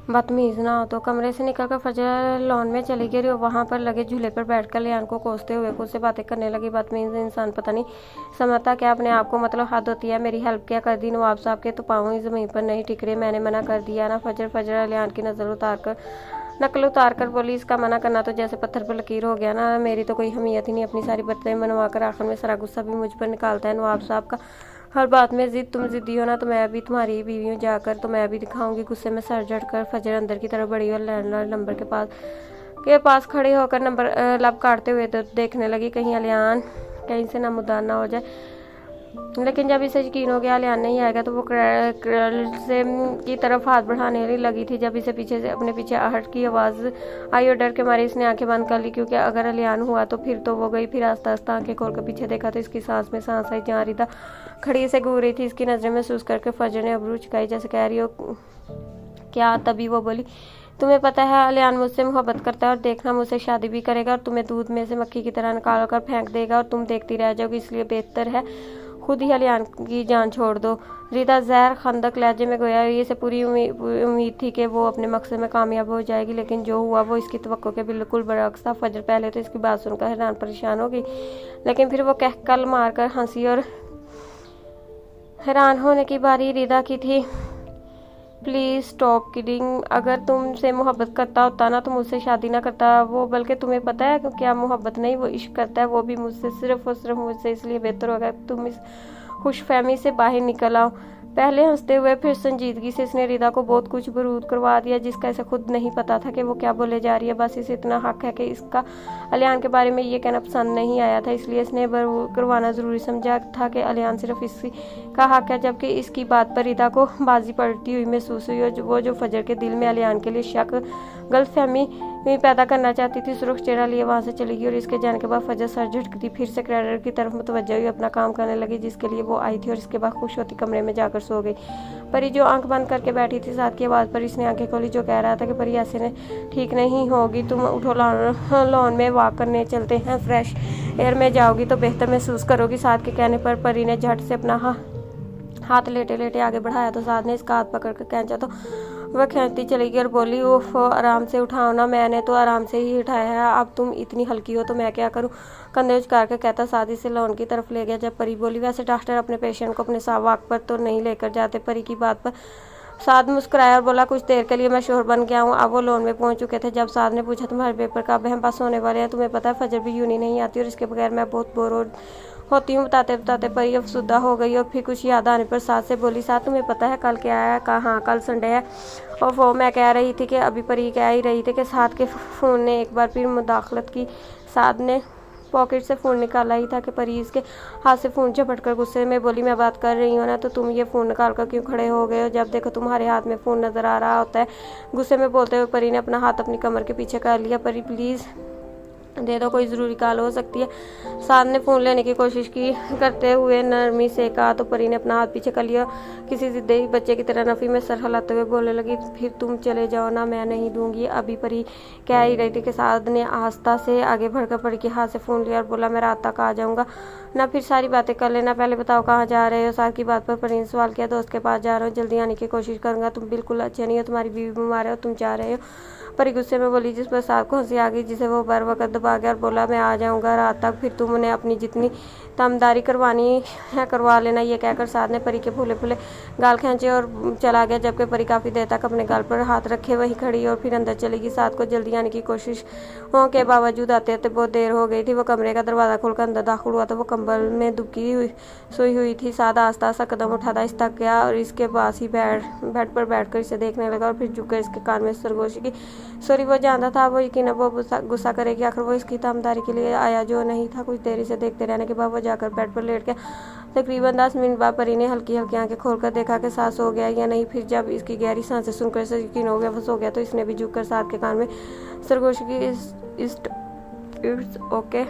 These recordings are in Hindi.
बदतमीज ना हो। तो कमरे से निकलकर फजर लॉन में चली गई और वहाँ पर लगे झूले पर बैठकर लियान को कोसते हुए खुद से बातें करने लगी। बदतमीज इंसान पता नहीं समझता क्या अपने आप को, मतलब हद होती है। मेरी हेल्प क्या कर दी नवाब साहब के, तो पाँव ही ज़मीन पर नहीं टिक रहे। मैंने मना कर दिया ना। फजर लियान की नकल उतार कर बोली, इसका मना करना तो जैसे पत्थर पर लकीर हो गया ना। मेरी तो कोई हमीयत ही नहीं। अपनी सारी बातें मनवा कर आखिर में सारा गुस्सा भी मुझ पर निकालता है नवाब साहब का। हर बात में जिद, तुम जिद्दी हो ना तो मैं भी तुम्हारी बीवी हूँ, जाकर तो मैं भी दिखाऊंगी। गुस्से में सर झटकर फजर अंदर की तरफ बढ़ी और लैंडलाइन नंबर के पास खड़े होकर नंबर लब काटते हुए तो देखने लगी कहीं अलियान कहीं से नमदार ना हो जाए। लेकिन जब इसे यकीन हो गया अलियान नहीं आएगा तो वो क्रल से की तरफ हाथ बढ़ाने लगी थी। जब इसे पीछे से अपने पीछे आहट की आवाज़ आई और डर के मारे इसने आंखें बंद कर ली, क्योंकि अगर अलियान हुआ तो फिर तो वो गई। फिर आस्ता आस्ता आंखें खोलकर पीछे देखा तो इसकी सांस में सांस आई। जहाँ रिदा खड़ी से घूर रही थी इसकी नज़रें महसूस करके फजर ने अबरू चुकाई जैसे कह रही हो क्या। तभी वो बोली, तुम्हें पता है अलियान मुझसे मोहब्बत करता है और देखना मुझसे शादी भी करेगा और तुम्हें दूध में से मक्खी की तरह निकाल कर फेंक देगा और तुम देखती रह जाओगी। इसलिए बेहतर है खुद ही अलियान की जान छोड़ दो। रिदा जहर खंदक लहजे में गोया। ये से पूरी उम्मीद थी कि वो अपने मकसद में कामयाब हो जाएगी, लेकिन जो हुआ वो इसकी तवक्को के बिल्कुल बरअक्स था। फजर पहले तो इसकी बात सुनकर हैरान परेशान हो गई, लेकिन फिर वो कहकल मारकर हंसी और हैरान होने की बारी रिदा की थी। Please stop kidding. अगर तुमसे मोहब्बत करता होता ना तो मुझसे शादी ना करता वो, बल्कि तुम्हें पता है क्या मोहब्बत नहीं वो इश्क करता है, वो भी मुझसे, सिर्फ और सिर्फ मुझसे। इसलिए बेहतर होगा तुम इस खुशफहमी से बाहर निकल आओ। पहले हंसते हुए फिर संजीदगी से इसने रिदा को बहुत कुछ बरूद करवा दिया जिसका इसे खुद नहीं पता था कि वो क्या बोले जा रही है। बस इसे इतना हक है कि इसका अलियान के बारे में ये कहना पसंद नहीं आया था, इसलिए इसने बरूद करवाना ज़रूरी समझा था कि अलियान सिर्फ इसी का हक है। जबकि इसकी बात पर रिदा को बाजी पलटी हुई महसूस हुई और वो जो फजर के दिल में अलियान के लिए शक गलतफहमी पैदा करना चाहती थी, सुर्ख चेहरा लिए वहाँ से चली गई। और इसके जाने के बाद फजर सर झटकती फिर से क्रेडिट की तरफ मुतवज्जो हुई, अपना काम करने लगी जिसके लिए वो आई थी, और इसके बाद खुश होती कमरे में जाकर सो गई। परी जो आंख बंद करके बैठी थी साथ की आवाज़ पर इसने आंखें खोली, जो कह रहा था कि परी ऐसे ने ठीक नहीं होगी, तुम उठो, लॉन में वॉक करने चलते हैं, फ्रेश एयर में जाओगी तो बेहतर महसूस करोगी। साथ के कहने पर परी ने झट से अपना हाथ लेटे लेटे आगे बढ़ाया तो साथ ने इसका हाथ पकड़ कर खींचा तो वह खींचती चली गई और बोली, उफ आराम से उठाओ ना, मैंने तो आराम से ही उठाया है, अब तुम इतनी हल्की हो तो मैं क्या करूं। कंधे उचकार कर कहता साथ ही से लॉन की तरफ ले गया। जब परी बोली, वैसे डॉक्टर अपने पेशेंट को अपने वॉक पर तो नहीं लेकर जाते। परी की बात पर साद मुस्कुराया और बोला, कुछ देर के लिए मैं शोर बन गया हूँ। अब वो लोन में पहुंच चुके थे जब साद ने पूछा, तुम्हारे पेपर कब है, बस होने वाले हैं, तुम्हें पता है फजर भी यूनी नहीं आती और इसके बगैर मैं बहुत बोर होती हूँ। बताते बताते परी अफसुदा हो गई और फिर कुछ याद आने पर साथ से बोली, साथ तुम्हें पता है कल क्या है। कहा हाँ कल संडे है। और वो मैं कह रही थी कि अभी परी कह ही रही थी कि साथ के फ़ोन ने एक बार फिर मुदाखलत की। साथ ने पॉकेट से फ़ोन निकाला ही था कि परी इसके हाथ से फ़ोन झपट कर गुस्से में बोली, मैं बात कर रही हूँ ना तो तुम ये फ़ोन निकाल कर क्यों खड़े हो गए हो, जब देखो तुम्हारे हाथ में फ़ोन नज़र आ रहा होता है। गुस्से में बोलते हुए परी ने अपना हाथ अपनी कमर के पीछे कर लिया। परी प्लीज़ दे दो, कोई ज़रूरी कॉल हो सकती है। साथ ने फ़ोन लेने की कोशिश की करते हुए नरमी से कहा तो परी ने अपना हाथ पीछे कर लिया, किसी जिद्दी बच्चे की तरह नफ़ी में सर हिलाते हुए बोलने लगी, फिर तुम चले जाओ ना, मैं नहीं दूंगी। अभी परी कह ही रही थी कि साथ ने आस्था से आगे बढ़कर परी के हाथ से फ़ोन लिया और बोला, मैं रात तक आ जाऊँगा ना, फिर सारी बातें कर लेना, पहले बताओ कहाँ जा रहे हो। साथ की बात पर परी ने सवाल किया, दोस्त के पास जा रहा हूँ, जल्दी आने की कोशिश करूँगा, तुम बिल्कुल अच्छे नहीं हो, तुम्हारी बीवी बीमार है और तुम जा रहे हो। परी गुस्से में बोली, जिस पर साथ को हंसी आ गई जिसे वो बर वक़्त दबा गया और बोला, मैं आ जाऊँगा रात तक, फिर तुम उन्हें अपनी जितनी तामदारी करवानी है करवा लेना। ये कहकर साथ ने परी के फूले फूले गाल खींचे और चला गया। जबकि परी काफ़ी देर तक अपने गाल पर हाथ रखे वहीं खड़ी और फिर अंदर चलेगी। साथ को जल्दी आने की कोशिश होने के बावजूद आते आते बहुत देर हो गई थी। वो कमरे का दरवाज़ा खोलकर अंदर दाखिल हुआ तो वो कंबल में दुबकी हुई सोई हुई थी। साथ आस्ता आस्ता कदम उठाता इस तक गया और इसके पास ही बेड पर बैठकर इसे देखने लगा और फिर झुककर इसके कान में सरगोशी की। सॉरी, वो जानता था वो यकीन वो गुस्सा करेगी, आखिर वो इसकी तामदारी के लिए आया जो नहीं था। कुछ देर इसे देखते रहने के बाद वो जाकर बेड पर लेट गया। तकरीबन 10 मिनट बाद परी ने हल्की हल्की आंखें खोलकर देखा कि सास सो गया या नहीं। फिर जब इसकी गहरी सांसें सुनकर इसे यकीन हो गया वो सो गया तो इसने भी झुककर साथ के कान में सरगोशी की इट्स ओके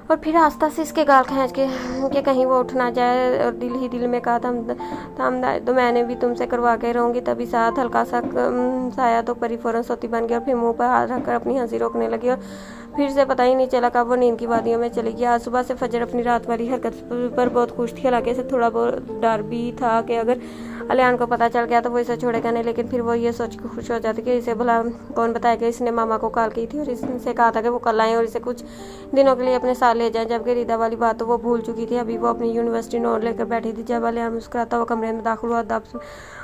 और फिर आस्ता से इसके गाल खींच के कहीं वो उठ ना जाए और दिल ही दिल में कहा, थामदारी तो मैंने भी तुमसे करवा के रहूँगी। तभी साथ हल्का सा साया तो परी फौरन सोती बन गई और फिर मुंह पर हाथ रखकर अपनी हंसी रोकने लगी और फिर से पता ही नहीं चला कब वो नींद की वादियों में चली गई। आज सुबह से फजर अपनी रात वाली हरकत पर बहुत खुश थी, हालांकि इसे थोड़ा बहुत डर भी था कि अगर अलियान को पता चल गया तो वो इसे छोड़ेगा नहीं, लेकिन फिर वो ये सोच के खुश हो जाती कि इसे भला कौन बताएगा। इसने मामा को कॉल की थी और इससे कहा था कि वो कल आए और इसे कुछ दिनों के लिए अपने साथ ले जाएं। जबकि रीदा वाली बात तो वो भूल चुकी थी। अभी वो अपनी यूनिवर्सिटी नोट लेकर बैठी थी जब अलियान मुस्कुराता हुआ कमरे में दाखिल हुआ। दब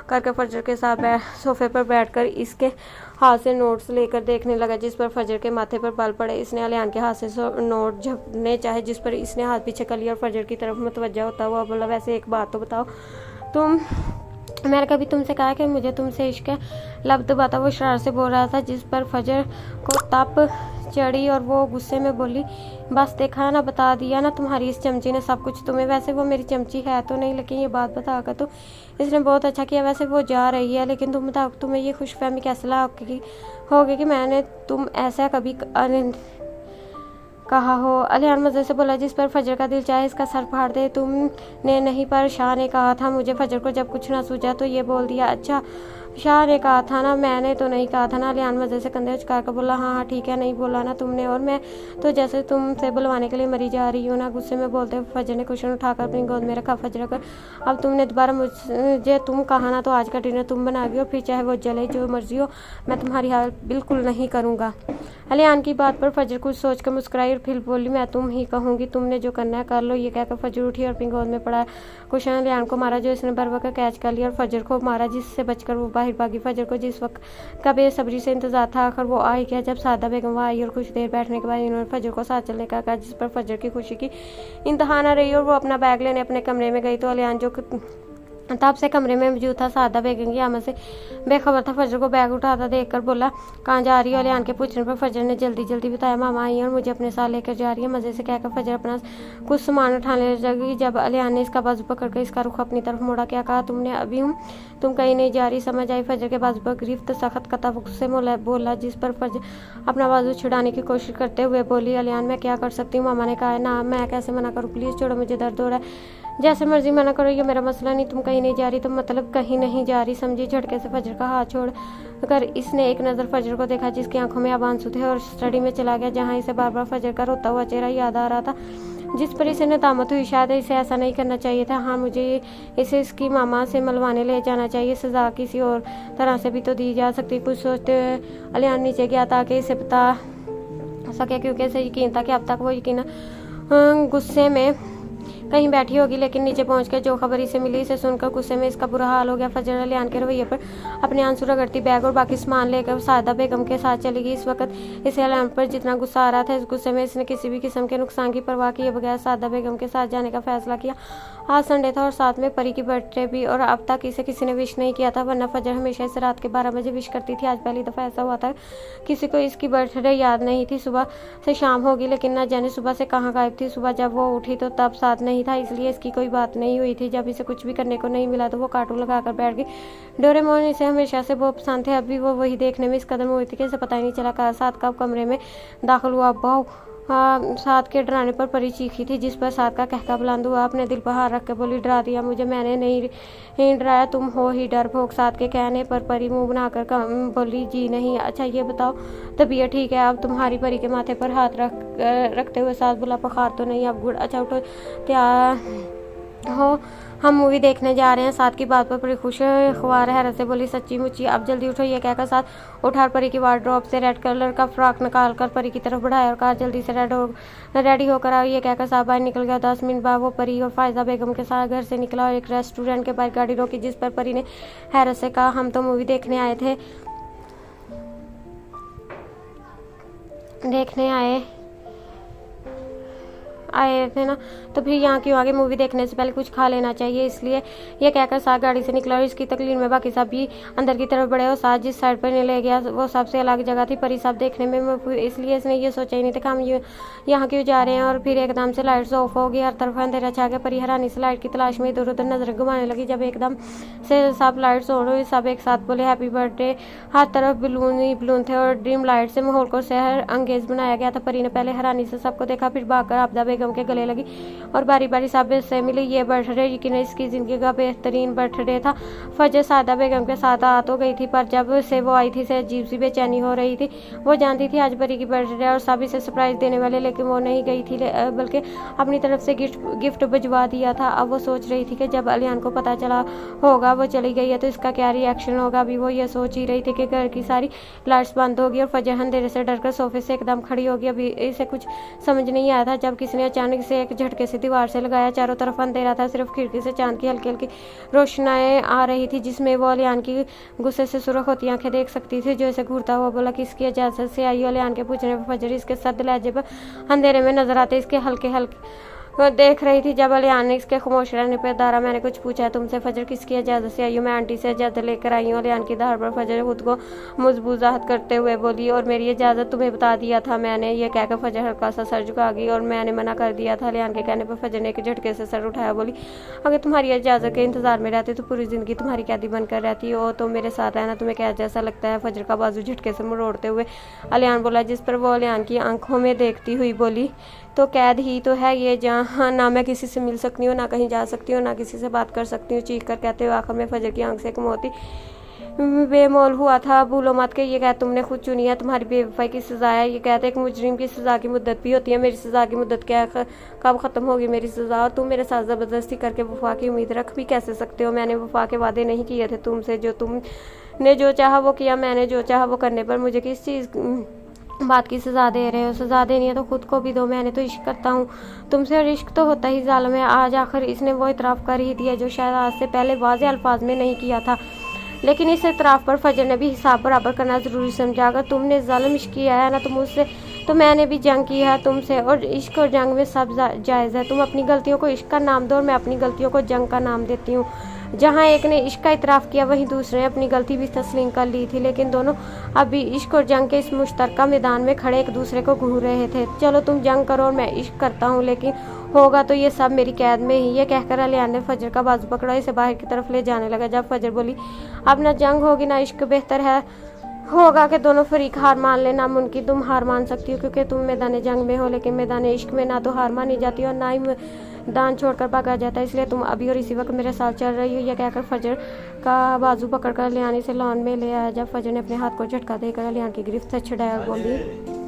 करके फजर के साथ सोफे पर बैठकर इसके हाथ से नोट्स लेकर देखने लगा, जिस पर फजर के माथे पर बाल पड़े। इसने अलियान के हाथ से नोट झपने चाहे, जिस पर इसने हाथ पीछे कर लिया और फजर की तरफ मुतवज्जा होता हुआ बोला, वैसे एक बात तो बताओ, मैंने कभी तुमसे कहा कि मुझे तुमसे इश्क है? लब दबाता वो शरारत से बोल रहा था, जिस पर फजर को तप चढ़ी और वो गुस्से में बोली, बस देखा ना, बता दिया ना तुम्हारी इस चमची ने सब कुछ तुम्हें। वैसे वो मेरी चमची है तो नहीं, लेकिन ये बात बताकर तो इसने बहुत अच्छा किया। वैसे वो जा रही है, लेकिन तुम बताओ, तुम्हें ये खुशफहमी कैसे होगी कि मैंने तुम ऐसा कभी कहा हो? अलियान मज़े से बोला, जिस पर फजर का दिल चाहे इसका सर फाड़ दे। तुमने नहीं, पर शाह ने कहा था मुझे। फजर को जब कुछ ना सूझा तो ये बोल दिया, अच्छा शाह ने कहा था ना, मैंने तो नहीं कहा था ना। अलियान मज़े से कंधे उचकार कर बोला, हाँ हाँ ठीक है, नहीं बोला ना तुमने, और मैं तो जैसे तुमसे बुलवाने के लिए मरी जा रही हूँ ना। गुस्से में बोलते हुए फजर ने कुशन उठाकर अपनी गोद में रखा। फजर कर अब तुमने दोबारा मुझे तुम कहा ना, तो आज का डिनर तुम बनाओगी और फिर चाहे वो जले जो मर्जी हो, मैं तुम्हारी हालत बिल्कुल नहीं करूँगा। अलियान की बात पर फजर कुछ सोचकर मुस्कुराई और फिर बोली, मैं तुम ही कहूँगी, तुमने जो करना है कर लो। ये कहकर फजर उठी और अपनी गोद में पड़ा कुशन अलियान को मारा, जो इसने बरवक्त कैच कर लिया और फजर को मारा, जिससे बचकर वो बाहर भागी। फजर को जिस वक्त का बेसब्री से इंतजार था, आखिर वो आई क्या जब सादा बेगम वहाँ आई और कुछ देर बैठने के बाद इन्होंने फजर को साथ चलने का कहा, जिस पर फजर की खुशी की इंतहा न रही और वो अपना बैग लेने अपने कमरे में गई। तो अलियान जो तब से कमरे में मौजूद था, सादा बेगम की आमद से बेखबर था। फजर को बैग उठाता देखकर बोला, कहाँ जा रही हो? अलियान के पूछने पर फजर ने जल्दी जल्दी बताया, मामा आई और मुझे अपने साथ लेकर जा रही है। मज़े से कहकर फजर अपना कुछ सामान उठाने लगी, जब अलियान ने इसका बाजू पकड़कर इसका रुख अपनी तरफ मोड़ा। क्या कहा तुमने? अभी हूँ, तुम कहीं नहीं जा रही? समझ आई? फजर के बाजू पर गिरफ्त सख्त कता से बोला, जिस पर फजर अपना बाजू छुड़ाने की कोशिश करते हुए बोली, अलियान मैं क्या कर सकती हूँ? मामा ने कहा है ना, मैं कैसे मना करूँ? प्लीज़ छोड़ो, मुझे दर्द हो रहा है। जैसे मर्जी मना करो, ये मेरा मसला नहीं। तुम कहीं नहीं जा रही तो मतलब कहीं नहीं जा रही, समझी? झटके से फजर का हाथ छोड़ कर इसने एक नज़र फजर को देखा, जिसकी आंखों में अब आंसू थे, और स्टडी में चला गया, जहाँ इसे बार बार फजर का रोता हुआ चेहरा याद आ रहा था, जिस पर इसे नदामत हुई। शायद इसे ऐसा नहीं करना चाहिए था। हाँ, मुझे इसे इसकी मामा से मिलवाने ले जाना चाहिए। सजा किसी और तरह से भी तो दी जा सकती। कुछ सोचते अलियान नीचे गया ताकि इसे बता सके, क्योंकि इसे यकीन था कि अब तक वो यकीन गुस्से में कहीं बैठी होगी, लेकिन नीचे पहुंचकर जो खबर इसे मिली, इसे सुनकर गुस्से में इसका बुरा हाल हो गया। फजर अलियान के रवैये पर अपने आंसू रगड़ती बैग और बाकी सामान लेकर सादा बेगम के साथ चली गई। इस वक्त इसे अलियान पर जितना गुस्सा आ रहा था, इस गुस्से में इसने किसी भी किस्म के नुकसान की परवाह किए बगैर सादा बेगम के साथ जाने का फैसला किया। आज संडे था और साथ में परी की बर्थडे भी, और अब तक इसे किसी ने विश नहीं किया था, वरना फजर हमेशा इसे रात के 12 बजे विश करती थी। आज पहली दफ़ा ऐसा हुआ था किसी को इसकी बर्थडे याद नहीं थी। सुबह से शाम होगी, लेकिन न जाने सुबह से कहाँ गायब थी। सुबह जब वो उठी तो तब साथ नहीं था, इसलिए इसकी कोई बात नहीं हुई थी। जब इसे कुछ भी करने को नहीं मिला तो वो कार्टून लगाकर बैठ गई। डोरेमोन इसे हमेशा से बहुत पसंद थे। अभी वो वही देखने में इस कदर हुई थी कि इसे पता ही नहीं चला साथ कब कमरे में दाखिल हुआ। बहु साथ के डराने पर परी चीखी थी, जिस पर साथ का कहका बुलंद हुआ। अपने दिल पर हाथ रख के बोली, डरा दिया मुझे? मैंने नहीं डराया, तुम हो ही डरपोक। साथ के कहने पर परी मुंह बनाकर बोली, जी नहीं। अच्छा ये बताओ तबीयत ठीक है? अब तुम्हारी परी के माथे पर हाथ रखते हुए साथ बोला, बुखार तो नहीं अब? गुड। अच्छा उठो, तैयार हो, हम मूवी देखने जा रहे हैं। साथ की बात पर बड़ी खुश ख्वार हैरत से बोली, सच्ची मुच्ची? अब जल्दी उठो। ये कहकर साथ उठार परी की वार्डरोब से रेड कलर का फ्रॉक निकाल कर परी की तरफ बढ़ाया और कहा, जल्दी से रेडी होकर आओ। ये कहकर साहब बाहर निकल गया। 10 मिनट बाद वो परी और फायजा बेगम के साथ घर से निकला और एक रेस्टोरेंट के बाहर गाड़ी रोकी, जिस पर परी ने हैरत से कहा, हम तो मूवी देखने आए थे ना, तो फिर यहाँ क्यों आगे? मूवी देखने से पहले कुछ खा लेना चाहिए। इसलिए ये कहकर साथ गाड़ी से निकला और इसकी तकलीफ में बाकी सब भी अंदर की तरफ बढ़े और साथ जिस साइड पर ले गया वो सबसे अलग जगह थी। परी सब देखने में, इसलिए इसने ये सोचा ही नहीं था कि हम यहाँ क्यों जा रहे हैं। और फिर एकदम से लाइट्स ऑफ हो गई, हर तरफ अंधेरा छा गया। परी हैरानी से लाइट की तलाश में इधर उधर नजर घुमाने लगी। जब एकदम से सब लाइट्स ऑन हुई, सब एक साथ बोले हैप्पी बर्थडे। हर तरफ बलून ही बलून थे और ड्रीम लाइट से माहौल को शहर अंगेज बनाया गया था। परी ने पहले हैरानी से सबको देखा, फिर भागकर आपदा बेगम बेगम के गले लगी और बारी बारी साबिर से मिली। ये बर्थडे यकीन इसकी ज़िंदगी का बेहतरीन बर्थडे था। फजर सादा बेगम के साथ आ तो गई थी, पर जब से वो आई थी से अजीब सी बेचैनी हो रही थी। वो जानती थी आज परी की बर्थडे और साबिर से सरप्राइज देने वाले, लेकिन वो नहीं गई थी बल्कि अपनी तरफ से गिफ्ट भिजवा दिया था। अब वो सोच रही थी कि जब अलियान को पता चला होगा वो चली गई है तो इसका क्या रिएक्शन होगा। अभी वो ये सोच ही रही थी कि घर की सारी लाइट्स बंद होगी और फजर अंधेरे से डरकर सोफे से एकदम खड़ी होगी। अभी इसे कुछ समझ नहीं आया था जब किसी ने अचानक से एक झटके से दीवार से लगाया। चारों तरफ अंधेरा था, सिर्फ खिड़की से चांद की हल्की हल्की रोशनाई आ रही थी जिसमें वो अलियान की गुस्से से सुर्ख होती आंखें देख सकती थी, जो इसे घूरता हुआ बोला किसकी इजाजत से आई हो। अलियान के पूछने पर फजर इसके सद लहजे पर अंधेरे में नजर आते इसके हल्के हल्के वो देख रही थी। जब अलियान ने इसके खामोश रहने पर दारा मैंने कुछ पूछा है तुमसे फजर किसकी इजाज़त से आई हूँ। मैं आंटी से इजाज़त लेकर आई हूँ। अलियान की धार पर फजर खुद को मुजबूजाहत करते हुए बोली और मेरी इजाज़त तुम्हें बता दिया था मैंने। ये कहकर फजर हल्का सा सर झुका गई और मैंने मना कर दिया था। अलियान के कहने पर फजर ने एक झटके से सर उठाया, बोली अगर तुम्हारी इजाज़त के इंतजार में रहती तो पूरी ज़िंदगी तुम्हारी कैदी बनकर रहती हो तो मेरे साथ रहना तुम्हें क्या जैसा लगता है। फजर का बाजू झटके से मरोड़ते हुए अलियान बोला, जिस पर वो अलियान की आंखों में देखती हुई बोली तो कैद ही तो है ये, जहाँ ना मैं किसी से मिल सकती हूँ, ना कहीं जा सकती हूँ, ना किसी से बात कर सकती हूँ। चीख कर कहते हुए आखिर में फजर की आंख से एक मोती बेमोल हुआ था। भूलो मत के ये कैद तुमने खुद चुनी है, तुम्हारी बेवफाई की सजा है। ये कहते एक मुजरिम की सजा की मुद्दत भी होती है, मेरी सजा की मुद्दत क्या कब खत्म होगी मेरी सजा। और तुम मेरे साथ जबरदस्ती करके वफा की उम्मीद रख भी कैसे सकते हो। मैंने वफा के वादे नहीं किए थे तुमसे, जो तुमने जो चाहा वो किया, मैंने जो चाहा वो करने पर मुझे किस चीज़ बात की सजा दे रहे हो। सजा देनी है तो खुद को भी दो, मैंने तो इश्क करता हूँ तुमसे और इश्क तो होता ही जालिम है। आज आखिर इसने वो इतराफ़ कर ही दिया जो शायद आज से पहले वाज़े अल्फाज में नहीं किया था, लेकिन इस इतराफ़ पर फजर ने भी हिसाब बराबर करना ज़रूरी समझा। अगर तुमने जालिम इश्क किया है ना तो मुझसे, तो मैंने भी जंग की है तुमसे, और इश्क और जंग में सब जायज़ है। तुम अपनी गलतियों को इश्क का नाम दो और मैं अपनी गलतियों को जंग का नाम देती हूँ। जहाँ एक ने इश्क का इतराफ़ किया वहीं दूसरे ने अपनी गलती भी तस्लीम कर ली थी, लेकिन दोनों अभी इश्क और जंग के इस मुश्तरका मैदान में खड़े एक दूसरे को घूर रहे थे। चलो तुम जंग करो और मैं इश्क करता हूँ, लेकिन होगा तो ये सब मेरी कैद में ही। ये कहकर अलियान ने फजर का बाजू पकड़ा, इसे बाहर की तरफ ले जाने लगा। जब फजर बोली अब ना जंग होगी ना इश्क, बेहतर है होगा कि दोनों फरीक हार मान ले। नामुमकिन तुम हार मान सकती हो क्योंकि तुम मैदान जंग में हो, लेकिन मैदान इश्क में ना तो हार मानी जाती और ना ही मैदान छोड़कर भागा जाता। इसलिए तुम अभी और इसी वक्त मेरे साथ चल रही हो। यह कहकर फजर का बाजू पकड़कर अलियान से लॉन में ले आया। जब फजर ने अपने हाथ को झटका देकर अलियान की गिरफ्त से छुड़ाया और बोली